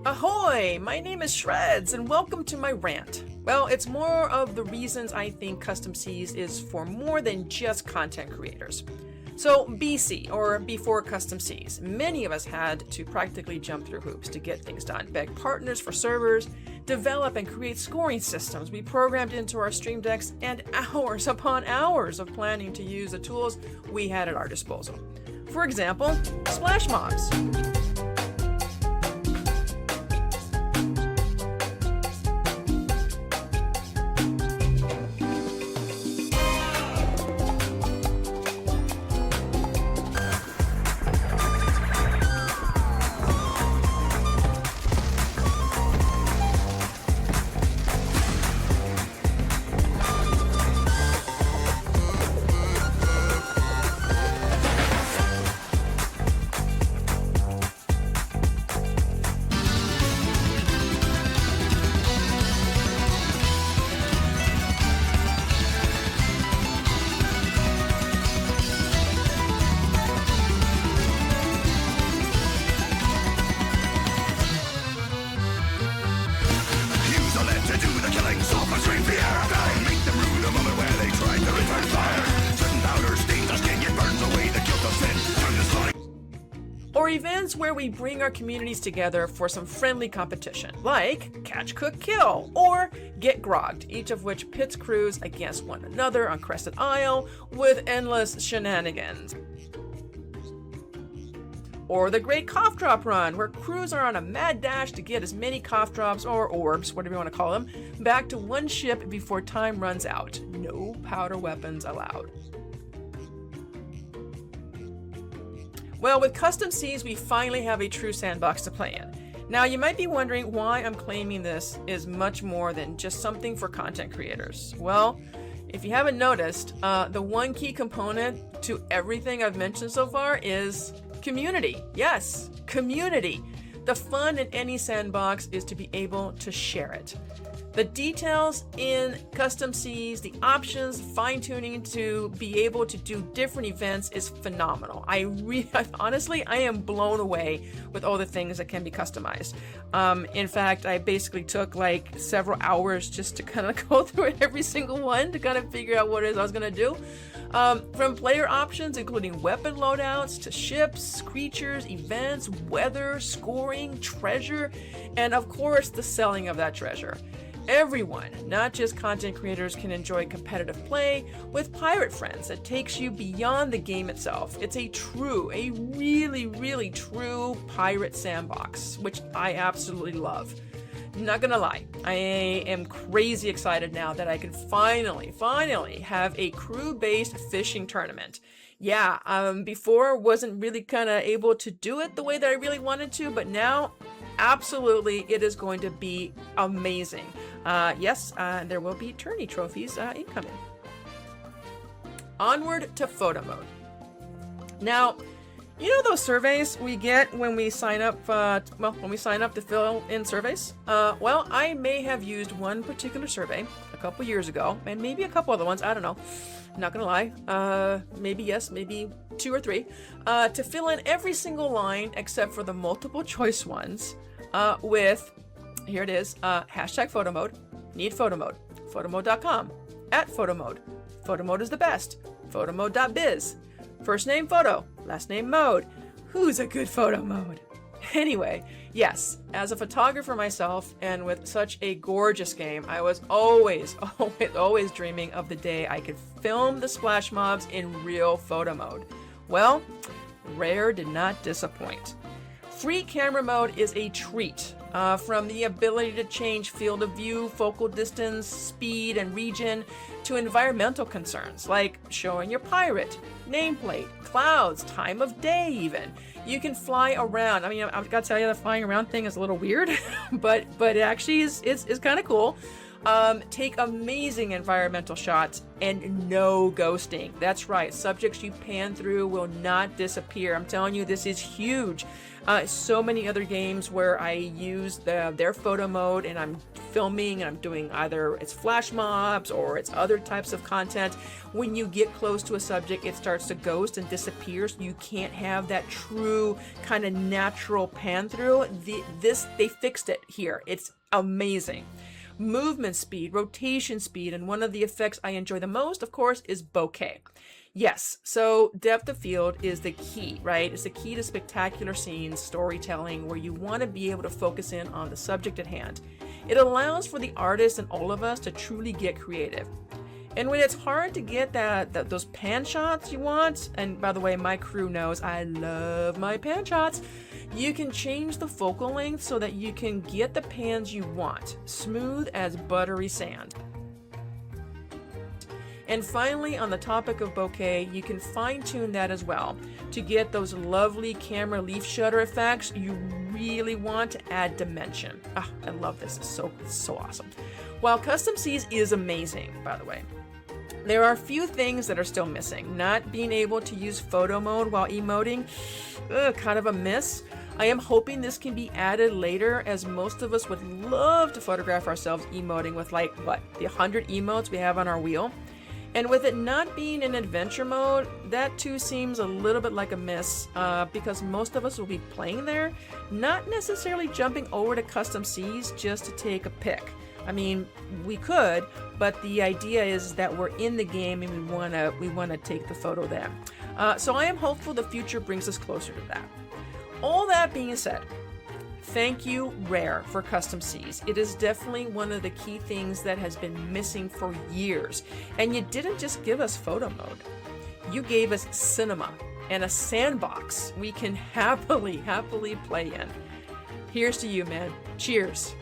Ahoy! My name is Shredz, and welcome to my rant. Well, it's more of the reasons I think Custom Seas is for more than just content creators. So, BC, or before Custom Seas, many of us had to practically jump through hoops to get things done, beg partners for servers, develop and create scoring systems we programmed into our stream decks, and hours upon hours of planning to use the tools we had at our disposal. For example, splash mobs. Or events where we bring our communities together for some friendly competition, like Catch, Cook, Kill, or Get Grogged, each of which pits crews against one another on Crested Isle with endless shenanigans. Or the Great Cough Drop Run, where crews are on a mad dash to get as many cough drops, or orbs, whatever you want to call them, back to one ship before time runs out. No powder weapons allowed. Well, with Custom Seas, we finally have a true sandbox to play in. Now, you might be wondering why I'm claiming this is much more than just something for content creators. Well, if you haven't noticed, the one key component to everything I've mentioned so far is community. Yes, community. The fun in any sandbox is to be able to share it. The details in Custom Seas, the options, fine-tuning to be able to do different events is phenomenal. Honestly, I am blown away with all the things that can be customized. In fact, I basically took like several hours just to kind of go through every single one to kind of figure out what it is I was going to do. From player options, including weapon loadouts, to ships, creatures, events, weather, scoring, treasure, and of course, the selling of that treasure. Everyone, not just content creators, can enjoy competitive play with pirate friends that takes you beyond the game itself. It's a really true pirate sandbox, which I absolutely love. Not gonna lie, I am crazy excited now that I can finally have a crew-based fishing tournament. Yeah, before wasn't really kind of able to do it the way that I really wanted to, but now, absolutely, it is going to be amazing. Yes, there will be tourney trophies incoming. Onward to photo mode. Now, you know those surveys we get when we sign up, to fill in surveys? Well, I may have used one particular survey a couple years ago, and maybe a couple other ones, I don't know. Not gonna lie, maybe yes, maybe 2 or 3, to fill in every single line except for the multiple choice ones with, here it is, hashtag photo mode, need photo mode, photomode.com, at photo mode, photo mode is the best, photomode.biz, first name photo, last name mode, who's a good photo mode? Anyway, yes, as a photographer myself and with such a gorgeous game, I was always dreaming of the day I could film the splash mobs in real photo mode. Well, Rare did not disappoint. Free camera mode is a treat. From the ability to change field of view, focal distance, speed, and region, to environmental concerns like showing your pirate, nameplate, clouds, time of day even. You can fly around. I mean, I've got to tell you, the flying around thing is a little weird, but it actually is kind of cool. Take amazing environmental shots and no ghosting. That's right, subjects you pan through will not disappear. I'm telling you, this is huge. So many other games where I use their photo mode and I'm filming and I'm doing either it's flash mobs or it's other types of content. When you get close to a subject, it starts to ghost and disappears. You can't have that true kind of natural pan through. They fixed it here. It's amazing. Movement speed, rotation speed, and one of the effects I enjoy the most, of course, is bokeh. Yes, so depth of field is the key, right? It's the key to spectacular scenes, storytelling, where you want to be able to focus in on the subject at hand. It allows for the artist and all of us to truly get creative. And when it's hard to get those pan shots you want, and by the way, my crew knows I love my pan shots, you can change the focal length so that you can get the pans you want, smooth as buttery sand. And finally, on the topic of bokeh, you can fine-tune that as well to get those lovely camera leaf shutter effects. You really want to add dimension. Ah, I love this. It's so awesome. While Custom Seas is amazing, by the way, there are a few things that are still missing. Not being able to use photo mode while emoting, kind of a miss. I am hoping this can be added later, as most of us would love to photograph ourselves emoting with the 100 emotes we have on our wheel. And with it not being in adventure mode, that too seems a little bit like a miss, because most of us will be playing there, not necessarily jumping over to Custom Seas just to take a pic. I mean, we could, but the idea is that we're in the game and we wanna take the photo then. So I am hopeful the future brings us closer to that. All that being said, thank you, Rare, for Custom Seas. It is definitely one of the key things that has been missing for years. And you didn't just give us photo mode. You gave us cinema and a sandbox we can happily play in. Here's to you, man. Cheers.